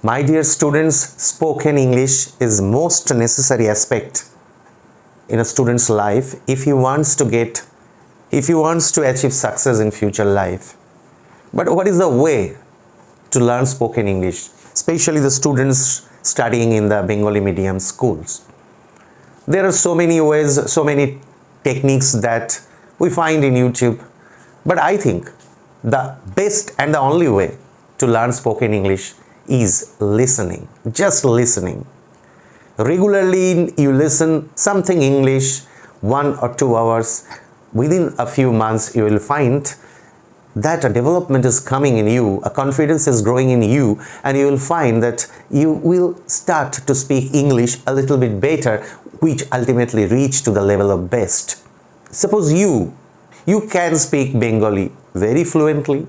My dear students, spoken English is most necessary aspect in a student's life if he wants to achieve success in future life. But what is the way to learn spoken English, especially the students studying in the Bengali medium schools? There are so many ways, so many techniques that we find in YouTube, but I think the best and the only way to learn spoken English is listening, just listening. Regularly you listen something English 1 or 2 hours. Within a few months you will find that a development is coming in you, a confidence is growing in you, and you will find that you will start to speak English a little bit better, which ultimately reach to the level of best. Suppose you can speak Bengali very fluently,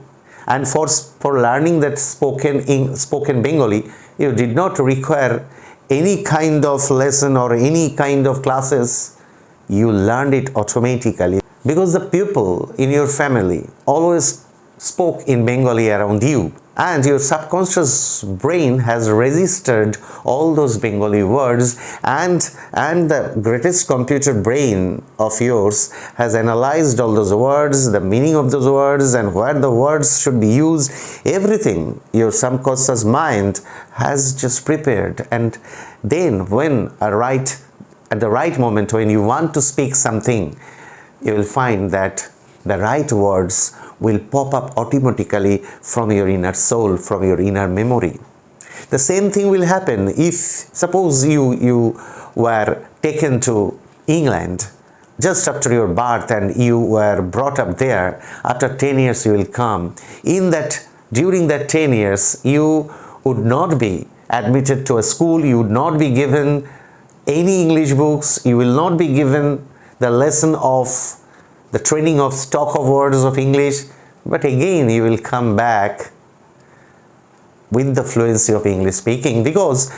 and for learning that spoken Bengali, you did not require any kind of lesson or any kind of classes. You learned it automatically because the people in your family always spoke in Bengali around you, and your subconscious brain has registered all those Bengali words, and the greatest computer brain of yours has analyzed all those words, the meaning of those words, and where the words should be used. Everything your subconscious mind has just prepared, and then when at the right moment when you want to speak something, you will find that the right words will pop up automatically from your inner soul, from your inner memory. The same thing will happen if, suppose you were taken to England just after your birth and you were brought up there. After 10 years you will come. During that 10 years you would not be admitted to a school, you would not be given any English books, you will not be given the lesson of the training of stock of words of English, but again you will come back with the fluency of English speaking, because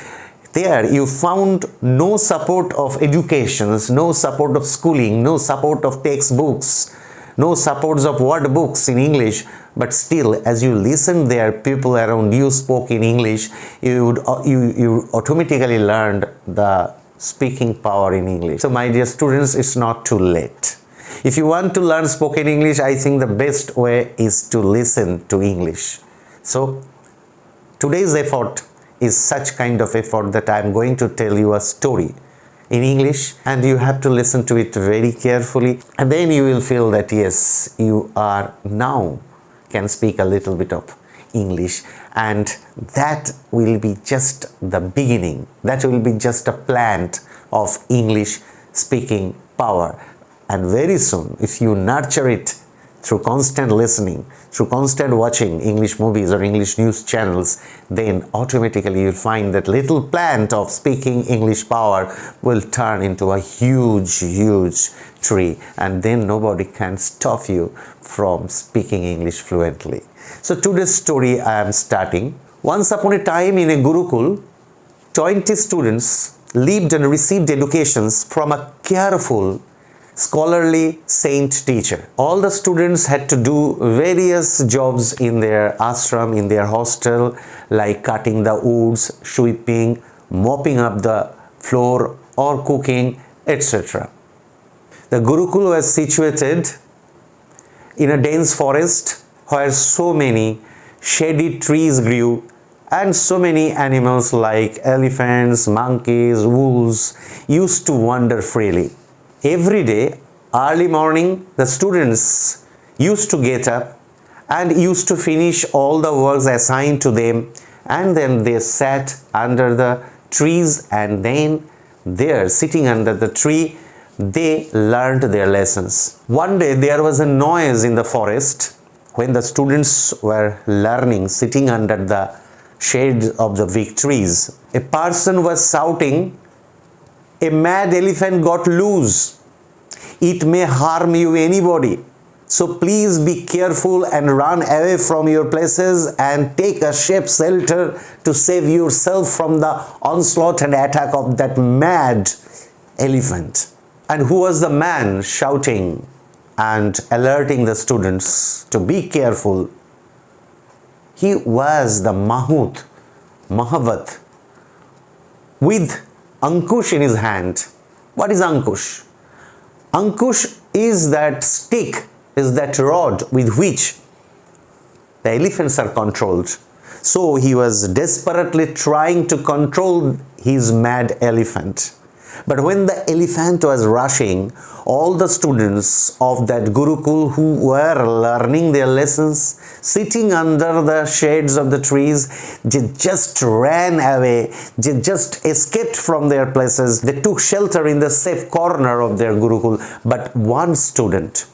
there you found no support of educations, no support of schooling, no support of textbooks, no supports of word books in English. But still, as you listened there, people around you spoke in English, you automatically learned the speaking power in English. So my dear students, it's not too late. If you want to learn spoken English, I think the best way is to listen to English. So today's effort is such kind of effort that I am going to tell you a story in English, and you have to listen to it very carefully, and then you will feel that yes, you are now can speak a little bit of English, and that will be just the beginning. That will be just a plant of English speaking power. And very soon, if you nurture it through constant listening, through constant watching English movies or English news channels, then automatically you'll find that little plant of speaking English power will turn into a huge, huge tree, and then nobody can stop you from speaking English fluently. So today's story I am starting. Once upon a time in a Gurukul, 20 students lived and received educations from a careful, scholarly saint teacher. All the students had to do various jobs in their ashram, in their hostel, like cutting the woods, sweeping, mopping up the floor, or cooking, etc. The Gurukul was situated in a dense forest where so many shady trees grew and so many animals like elephants, monkeys, wolves used to wander freely. Every day, early morning, the students used to get up and used to finish all the works assigned to them, and then they sat under the trees, and then there, sitting under the tree, they learned their lessons. One day there was a noise in the forest when the students were learning, sitting under the shade of the big trees. A person was shouting, "A mad elephant got loose. It may harm you anybody. So please be careful and run away from your places and take a safe shelter to save yourself from the onslaught and attack of that mad elephant." And who was the man shouting and alerting the students to be careful? He was the Mahout Mahavat with Ankush in his hand. What is Ankush? Ankush is that stick, is that rod with which the elephants are controlled. So he was desperately trying to control his mad elephant. But when the elephant was rushing, all the students of that Gurukul who were learning their lessons, sitting under the shades of the trees, they just ran away, they just escaped from their places, they took shelter in the safe corner of their Gurukul. But one student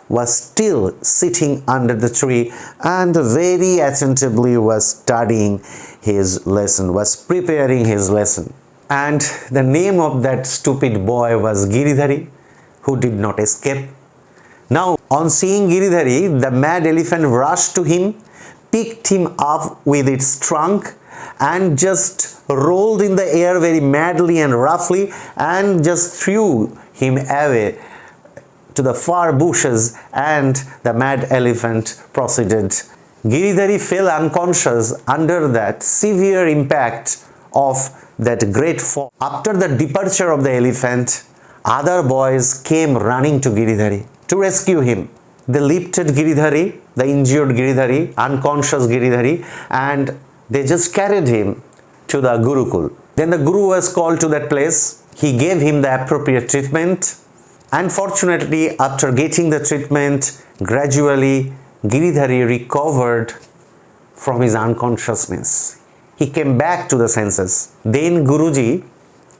was still sitting under the tree and very attentively was studying his lesson, was preparing his lesson. And the name of that stupid boy was Giridhari, who did not escape. Now, on seeing Giridhari, the mad elephant rushed to him, picked him up with its trunk and just rolled in the air very madly and roughly and just threw him away to the far bushes, and the mad elephant proceeded. Giridhari fell unconscious under that severe impact of that great fall. After the departure of the elephant, other boys came running to Giridhari to rescue him. They lifted Giridhari, the injured Giridhari, unconscious Giridhari, and they just carried him to the Gurukul. Then the Guru was called to that place. He gave him the appropriate treatment. Unfortunately, after getting the treatment, gradually Giridhari recovered from his unconsciousness. He came back to the senses. Then Guruji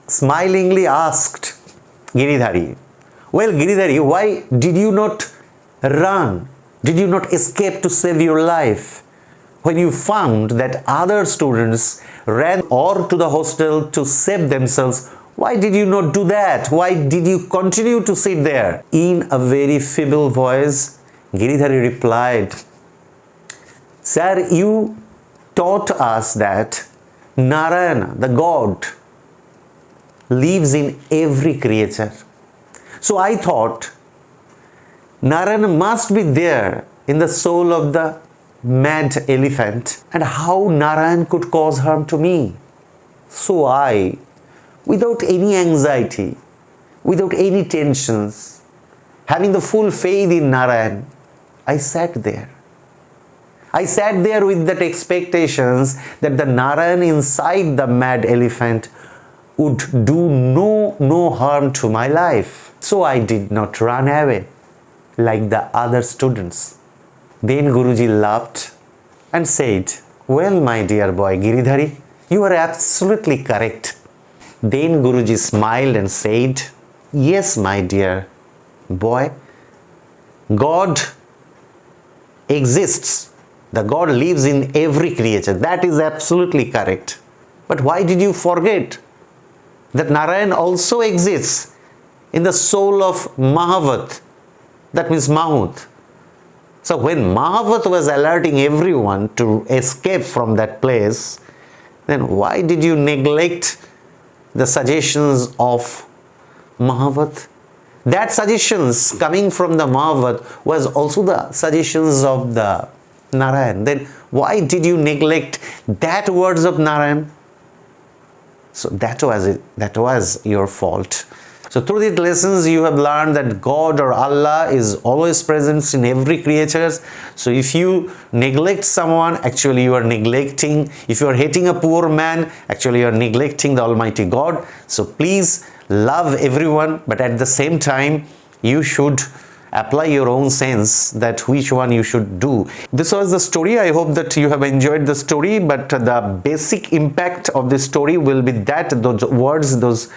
smilingly asked Giridhari, "Well, Giridhari, why did you not run? Did you not escape to save your life? When you found that other students ran or to the hostel to save themselves, why did you not do that? Why did you continue to sit there?" In a very feeble voice, Giridhari replied, "Sir, you taught us that Narayana, the God, lives in every creature. So I thought Narayana must be there in the soul of the mad elephant, and how Narayan could cause harm to me. So I, without any anxiety, without any tensions, having the full faith in Narayan, I sat there. I sat there with that expectations that the Narayan inside the mad elephant would do no harm to my life. So I did not run away like the other students." Then Guruji laughed and said, "Well, my dear boy Giridhari, you are absolutely correct." Then Guruji smiled and said, "Yes, my dear boy, God exists. The God lives in every creature. That is absolutely correct. But why did you forget that Narayan also exists in the soul of Mahavat? That means Mahut. So when Mahavat was alerting everyone to escape from that place, then why did you neglect the suggestions of Mahavat? That suggestions coming from the Mahavat was also the suggestions of the Narayan. Then why did you neglect that words of Narayan? So that was it. That was your fault. So through these lessons you have learned that God or Allah is always present in every creature. So if you neglect someone, actually you are neglecting. If you are hating a poor man, actually you are neglecting the Almighty God. So please love everyone, but at the same time you should apply your own sense that which one you should do. This was the story. I hope that you have enjoyed the story, but the basic impact of this story will be that those words, those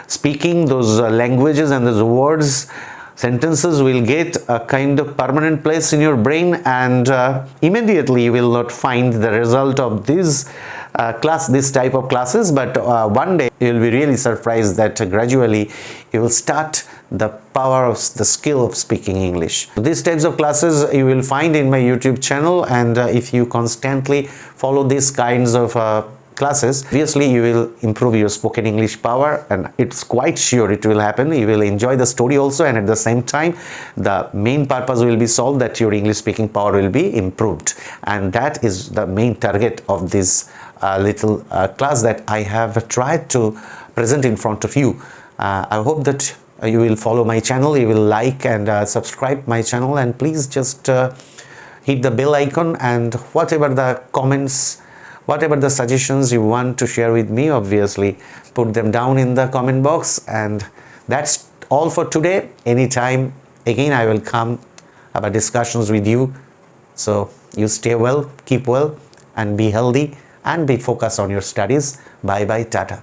speaking, those languages and those words, sentences will get a kind of permanent place in your brain, and immediately you will not find the result of this type of classes, but one day you will be really surprised that gradually you will start the power of the skill of speaking English. These types of classes you will find in my YouTube channel, and if you constantly follow these kinds of classes, obviously you will improve your spoken English power, and it's quite sure it will happen. You will enjoy the story also, and at the same time the main purpose will be solved, that your English speaking power will be improved. And that is the main target of this little class that I have tried to present in front of you. I hope that you will follow my channel, you will like and subscribe my channel, and please just hit the bell icon, and whatever the comments, whatever the suggestions you want to share with me, obviously put them down in the comment box. And that's all for today. Anytime again I will come about discussions with you. So you stay well, keep well, and be healthy, and be focused on your studies. Bye bye, tata.